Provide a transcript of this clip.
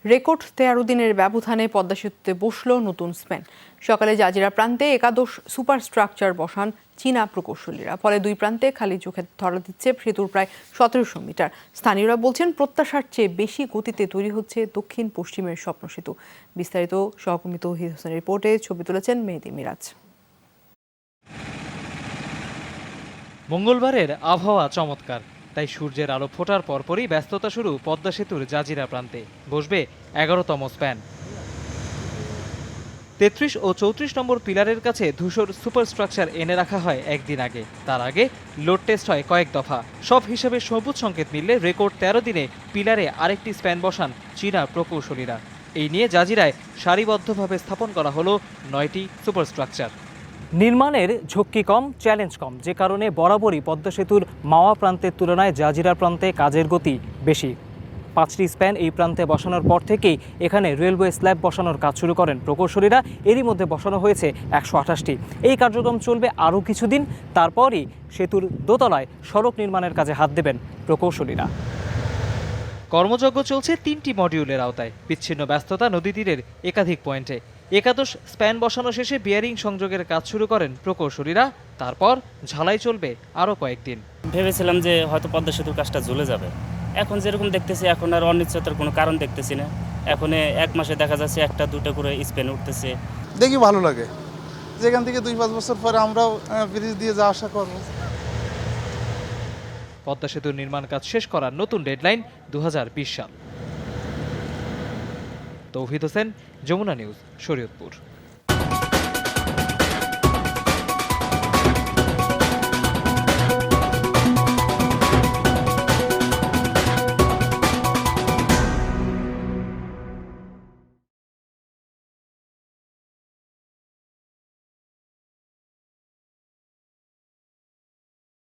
Record 13 দিনের ব্যবধানে পদ্মা সেতুতে বসল নতুন স্প্যান। সকালে জাজিরা প্রান্তে একাদশ সুপার স্ট্রাকচার বসান চীনা প্রকৌশলীরা। ফলে দুই প্রান্তে খালি চোখে ধরা দিচ্ছে সেতুর প্রায় 1700 মিটার। স্থানীয়রা বলছেন প্রত্যাশার চেয়ে বেশি গতিতে তৈরি হচ্ছে দক্ষিণ পশ্চিমের স্বপ্ন সেতু। বিস্তারিত সহকর্মী তৌহিদ হোসেনের রিপোর্টে ছবি তুলেছেন মেহেদী মিরাজ। মঙ্গলবারের আবহাওয়া চমৎকার, তাই সূর্যের আলো ফোটার পরপরই ব্যস্ততা শুরু পদ্মা সেতুর জাজিরা প্রান্তে। বসবে 11তম স্প্যান। 33 ও 34 নম্বর পিলারের কাছে ধূসর সুপার স্ট্রাকচার এনে রাখা হয় একদিন আগে। তার আগে লোড টেস্ট হয় কয়েক দফা। সব হিসাবে সবুজ সংকেত মিললে রেকর্ড 13 দিনে পিলারে আরেকটি স্প্যান বসান চীনা প্রকৌশলীরা। এই নিয়ে জাজিরায় সারিবদ্ধভাবে স্থাপন করা হলো 9টি সুপার স্ট্রাকচার। নির্মাণের ঝক্কি কম, চ্যালেঞ্জ কম, যে কারণে বরাবরই পদ্মা সেতুর মাওয়া প্রান্তের তুলনায় জাজিরা প্রান্তে কাজের গতি বেশি। 5টি স্প্যান এই প্রান্তে বসানোর পর থেকেই এখানে রেলওয়ে স্ল্যাব বসানোর কাজ শুরু করেন প্রকৌশলীরা। এরই মধ্যে বসানো হয়েছে 128টি। এই কার্যক্রম চলবে আরও কিছুদিন, তারপরই সেতুর দোতলায় সড়ক নির্মাণের কাজে হাত দেবেন প্রকৌশলীরা। কর্মযজ্ঞ চলছে 3টি মডিউলের আওতায়। বিচ্ছিন্ন ব্যস্ততা নদী তীরের একাধিক পয়েন্টে। একাদশ স্প্যান বসানো শেষে বিয়ারিং সংযোগের কাজ শুরু করেন প্রকৌশলীরা। তারপর ঝালাই চলবে আরও কয়েকদিন। ভেবেছিলাম যে হয়তো পদ্মা সেতুর কাজটা ঝুলে যাবে। এখন যেরকম দেখতেছি, এখন আর অনিশ্চয়তার কোনো কারণ দেখতেছি না। এখন 1 মাসে দেখা যাচ্ছে 1-2টা করে স্প্যান উঠতেছে। দেখি ভালো লাগে, যেখান থেকে 2-5 বছর পরে আমরাও ব্রিজ দিয়ে যা আশা করব। পদ্মা সেতুর নির্মাণ কাজ শেষ করার নতুন ডেডলাইন 2020 সাল। তৌহিদ হোসেন, যমুনা নিউজ, শরীয়তপুর।